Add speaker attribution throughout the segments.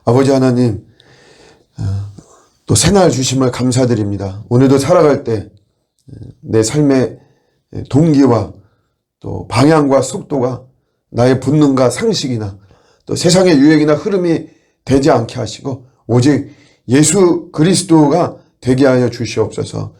Speaker 1: 아버지 하나님, 또 새날 주심을 감사드립니다. 오늘도 살아갈 때 내 삶의 동기와 또 방향과 속도가 나의 본능과 상식이나 또 세상의 유행이나 흐름이 되지 않게 하시고 오직 예수 그리스도가 되게 하여 주시옵소서.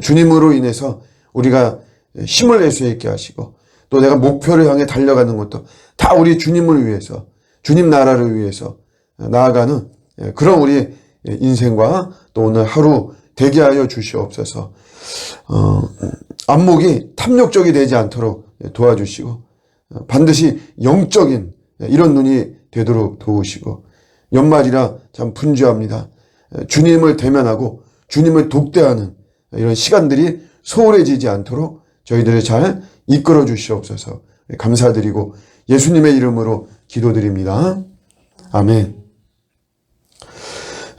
Speaker 1: 주님으로 인해서 우리가 힘을 낼 수 있게 하시고 또 내가 목표를 향해 달려가는 것도 다 우리 주님을 위해서, 주님 나라를 위해서 나아가는 그런 우리 인생과 또 오늘 하루 되게 하여 주시옵소서. 안목이 탐욕적이 되지 않도록 도와주시고 반드시 영적인 이런 눈이 되도록 도우시고, 연말이라 참 분주합니다. 주님을 대면하고 주님을 독대하는 이런 시간들이 소홀해지지 않도록 저희들을 잘 이끌어 주시옵소서. 감사드리고 예수님의 이름으로 기도드립니다. 아멘.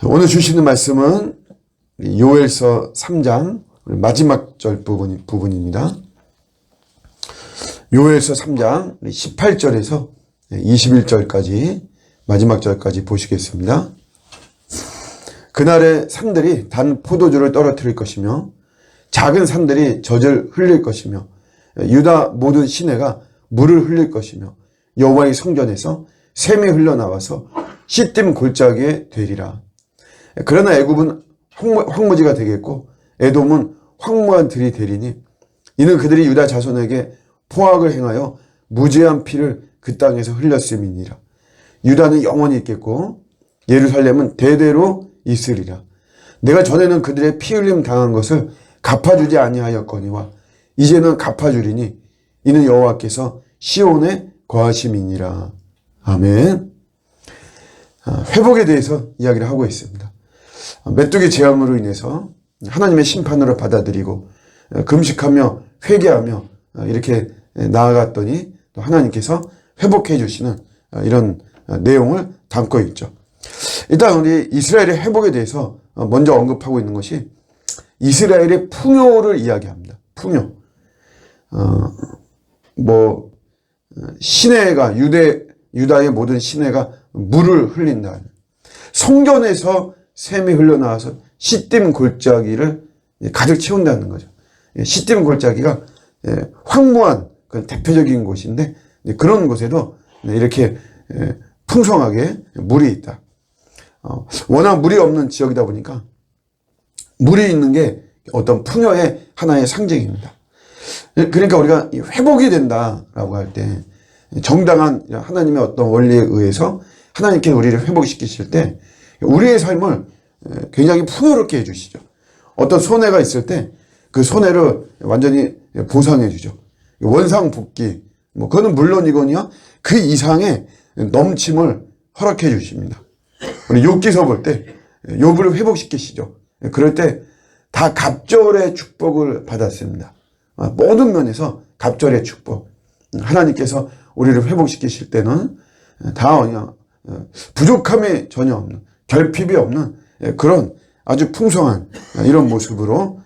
Speaker 1: 오늘 주시는 말씀은 요엘서 3장 마지막 절 부분입니다. 요엘서 3장 18절에서 21절까지 마지막 절까지 보시겠습니다. 그날의 산들이 단 포도주를 떨어뜨릴 것이며 작은 산들이 젖을 흘릴 것이며 유다 모든 시내가 물을 흘릴 것이며 여호와의 성전에서 샘이 흘러나와서 시딤 골짜기에 되리라. 그러나 애굽은 황무지가 되겠고 에돔은 황무한 들이 되리니 이는 그들이 유다 자손에게 포악을 행하여 무죄한 피를 그 땅에서 흘렸음이니라. 유다는 영원히 있겠고 예루살렘은 대대로 있으리라. 내가 전에는 그들의 피 흘림 당한 것을 갚아주지 아니하였거니와 이제는 갚아주리니 이는 여호와께서 시온에 거하심이니라. 아멘. 회복에 대해서 이야기를 하고 있습니다. 메뚜기 재앙으로 인해서 하나님의 심판으로 받아들이고 금식하며 회개하며 이렇게 나아갔더니 또 하나님께서 회복해 주시는 이런 내용을 담고 있죠. 일단 우리 이스라엘의 회복에 대해서 먼저 언급하고 있는 것이 이스라엘의 풍요를 이야기합니다. 풍요. 시내가 유다의 모든 시내가 물을 흘린다. 성전에서 샘이 흘러나와서 시딤 골짜기를 가득 채운다는 거죠. 시딤 골짜기가 황무한 그런 대표적인 곳인데 그런 곳에도 이렇게 풍성하게 물이 있다. 워낙 물이 없는 지역이다 보니까 물이 있는 게 어떤 풍요의 하나의 상징입니다. 그러니까 우리가 회복이 된다라고 할 때 정당한 하나님의 어떤 원리에 의해서 하나님께 우리를 회복시키실 때 우리의 삶을 굉장히 풍요롭게 해주시죠. 어떤 손해가 있을 때 그 손해를 완전히 보상해 주죠. 원상복귀, 그거는 물론이거니와 그 이상의 넘침을 허락해 주십니다. 우리 욥기서 볼 때 욥을 회복시키시죠. 그럴 때 다 갑절의 축복을 받았습니다. 모든 면에서 갑절의 축복. 하나님께서 우리를 회복시키실 때는 다 그냥 부족함이 전혀 없는, 결핍이 없는 그런 아주 풍성한 이런 모습으로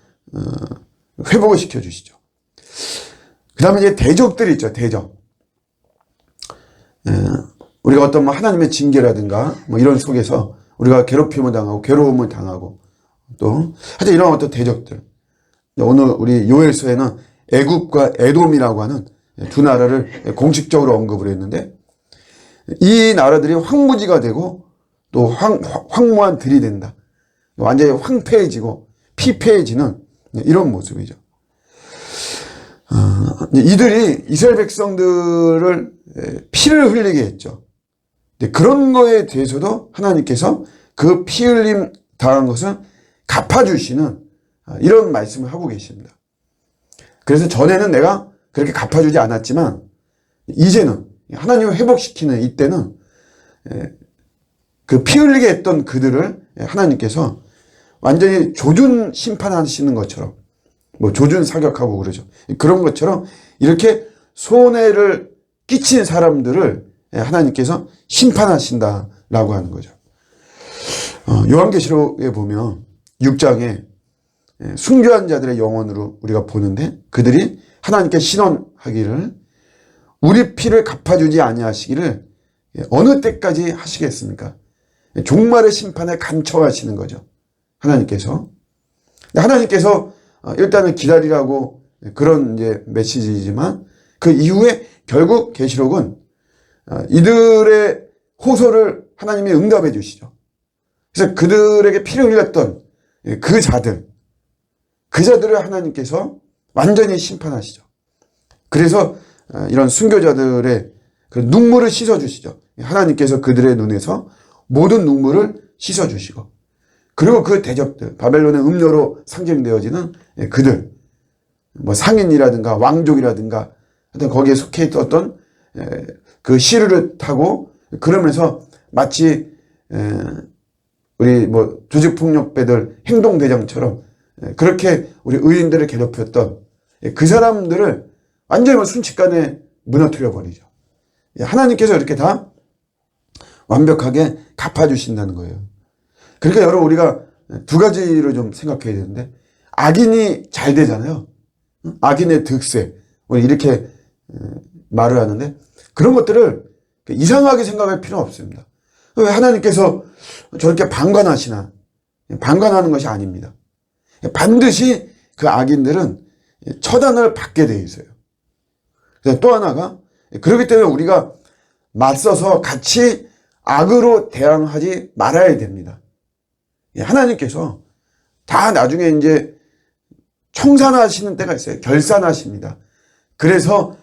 Speaker 1: 회복을 시켜주시죠. 그 다음에 이제 대적들이 있죠. 대적. 우리가 어떤 하나님의 징계라든가 이런 속에서 우리가 괴롭힘을 당하고 괴로움을 당하고 또 하여튼 이런 어떤 대적들. 오늘 우리 요엘서에는 애굽과 에돔이라고 하는 두 나라를 공식적으로 언급을 했는데 이 나라들이 황무지가 되고 또 황무한 들이 된다. 완전히 황폐해지고 피폐해지는 이런 모습이죠. 이들이 이스라엘 백성들을 피를 흘리게 했죠. 그런 거에 대해서도 하나님께서 그 피 흘림 당한 것을 갚아주시는 이런 말씀을 하고 계십니다. 그래서 전에는 내가 그렇게 갚아주지 않았지만 이제는 하나님을 회복시키는 이때는 그 피 흘리게 했던 그들을 하나님께서 완전히 조준 심판하시는 것처럼 조준 사격하고 그러죠. 그런 것처럼 이렇게 손해를 끼친 사람들을 하나님께서 심판하신다라고 하는 거죠. 요한계시록에 보면 6장에 순교한 자들의 영혼으로 우리가 보는데 그들이 하나님께 신원하기를 우리 피를 갚아주지 아니하시기를 어느 때까지 하시겠습니까? 종말의 심판에 간척하시는 거죠. 하나님께서. 하나님께서 일단은 기다리라고 그런 이제 메시지이지만 그 이후에 결국 계시록은 이들의 호소를 하나님이 응답해 주시죠. 그래서 그들에게 피를 흘렸던 그 자들을 하나님께서 완전히 심판하시죠. 그래서 이런 순교자들의 그 눈물을 씻어주시죠. 하나님께서 그들의 눈에서 모든 눈물을 씻어주시고, 그리고 그 대적들, 바벨론의 음료로 상징되어지는 그들, 뭐 상인이라든가 왕족이라든가 하여튼 거기에 속해 있었던 그 시르를 타고, 그러면서 마치 우리 뭐 조직폭력배들 행동대장처럼 그렇게 우리 의인들을 괴롭혔던 그 사람들을 완전히 뭐 순식간에 무너뜨려 버리죠. 하나님께서 이렇게 다 완벽하게 갚아주신다는 거예요. 그러니까 여러분, 우리가 두 가지로 좀 생각해야 되는데, 악인이 잘 되잖아요. 악인의 득세, 우리 이렇게 말을 하는데, 그런 것들을 이상하게 생각할 필요는 없습니다. 왜 하나님께서 저렇게 방관하시나? 방관하는 것이 아닙니다. 반드시 그 악인들은 처단을 받게 돼 있어요. 또 하나가, 그렇기 때문에 우리가 맞서서 같이 악으로 대항하지 말아야 됩니다. 하나님께서 다 나중에 이제 청산하시는 때가 있어요. 결산하십니다. 그래서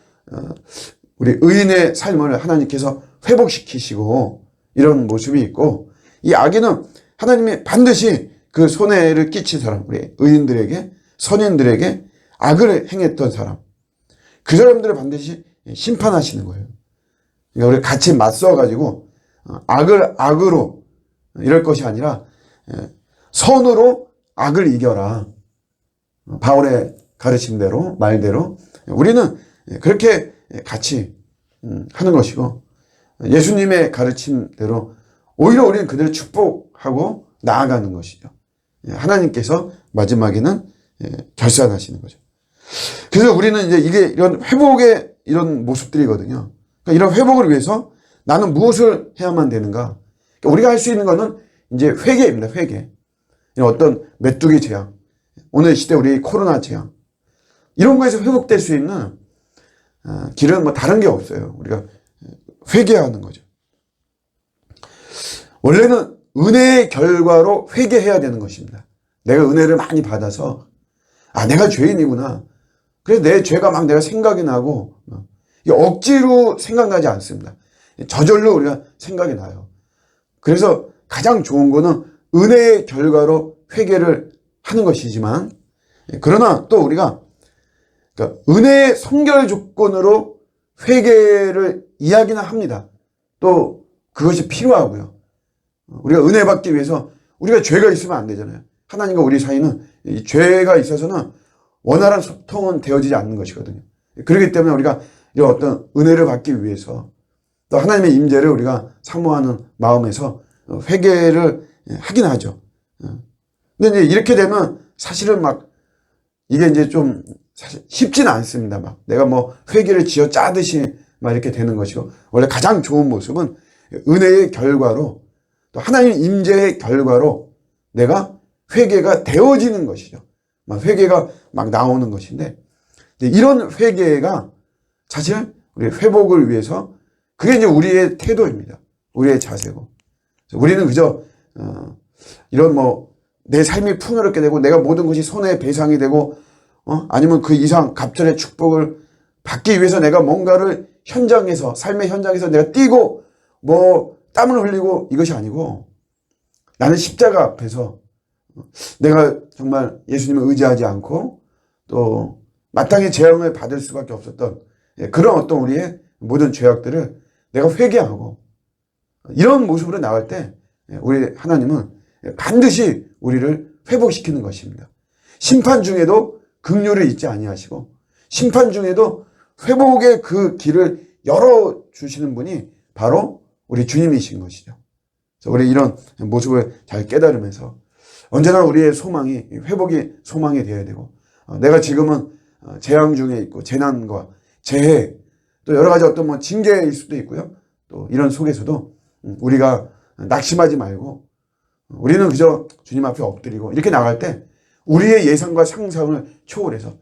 Speaker 1: 우리 의인의 삶을 하나님께서 회복시키시고 이런 모습이 있고, 이 악인은 하나님이 반드시 그 손해를 끼친 사람, 우리 의인들에게, 선인들에게 악을 행했던 사람, 그 사람들을 반드시 심판하시는 거예요. 그러니까 우리 같이 맞서가지고 악을 악으로 이럴 것이 아니라 선으로 악을 이겨라. 바울의 가르침대로, 말대로 우리는 그렇게 같이 하는 것이고, 예수님의 가르침대로 오히려 우리는 그들을 축복하고 나아가는 것이죠. 하나님께서 마지막에는 결산하시는 거죠. 그래서 우리는 이제 이게 이런 회복의 이런 모습들이거든요. 그러니까 이런 회복을 위해서 나는 무엇을 해야만 되는가? 그러니까 우리가 할 수 있는 것은 이제 회개입니다. 회개. 어떤 메뚜기 재앙, 오늘 시대 우리 코로나 재앙, 이런 거에서 회복될 수 있는 길은 뭐 다른 게 없어요. 우리가 회개하는 거죠. 원래는 은혜의 결과로 회개해야 되는 것입니다. 내가 은혜를 많이 받아서 내가 죄인이구나. 그래서 내 죄가 막 내가 생각이 나고, 억지로 생각나지 않습니다. 저절로 우리가 생각이 나요. 그래서 가장 좋은 거는 은혜의 결과로 회개를 하는 것이지만, 그러나 또 우리가 그러니까 은혜의 선결 조건으로 회개를 이야기는 합니다. 또 그것이 필요하고요. 우리가 은혜 받기 위해서 우리가 죄가 있으면 안 되잖아요. 하나님과 우리 사이는 이 죄가 있어서는 원활한 소통은 되어지지 않는 것이거든요. 그렇기 때문에 우리가 이런 어떤 은혜를 받기 위해서 또 하나님의 임재를 우리가 사모하는 마음에서 회개를 하긴 하죠. 근데 이제 이렇게 되면 사실은 막 이게 이제 좀 사실 쉽지는 않습니다. 막 내가 뭐 회개를 쥐어 짜듯이 막 이렇게 되는 것이고, 원래 가장 좋은 모습은 은혜의 결과로 또 하나님 임재의 결과로 내가 회개가 되어지는 것이죠. 막 회개가 막 나오는 것인데, 이런 회개가 사실 우리 회복을 위해서 그게 이제 우리의 태도입니다. 우리의 자세고. 우리는 그저 이런 뭐 내 삶이 풍요롭게 되고 내가 모든 것이 손해배상이 되고 아니면 그 이상 갑절의 축복을 받기 위해서 내가 뭔가를 현장에서, 삶의 현장에서 내가 뛰고 뭐 땀을 흘리고 이것이 아니고, 나는 십자가 앞에서 내가 정말 예수님을 의지하지 않고 또 마땅히 재앙을 받을 수밖에 없었던 그런 어떤 우리의 모든 죄악들을 내가 회개하고 이런 모습으로 나갈 때 우리 하나님은 반드시 우리를 회복시키는 것입니다. 심판 중에도 긍휼을 잊지 아니하시고 심판 중에도 회복의 그 길을 열어주시는 분이 바로 우리 주님이신 것이죠. 그래서 우리 이런 모습을 잘 깨달으면서 언제나 우리의 소망이, 회복이 소망이 되어야 되고, 내가 지금은 재앙 중에 있고 재난과 재해 또 여러 가지 어떤 뭐 징계일 수도 있고요. 또 이런 속에서도 우리가 낙심하지 말고 우리는 그저 주님 앞에 엎드리고 이렇게 나갈 때 우리의 예상과 상상을 초월해서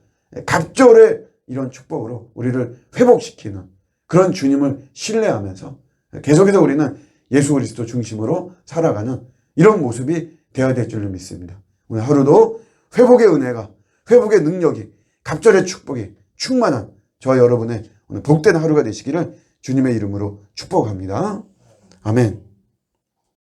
Speaker 1: 갑절의 이런 축복으로 우리를 회복시키는 그런 주님을 신뢰하면서 계속해서 우리는 예수 그리스도 중심으로 살아가는 이런 모습이 되어야 될 줄로 믿습니다. 오늘 하루도 회복의 은혜가, 회복의 능력이, 갑절의 축복이 충만한 저와 여러분의 오늘 복된 하루가 되시기를 주님의 이름으로 축복합니다. 아멘.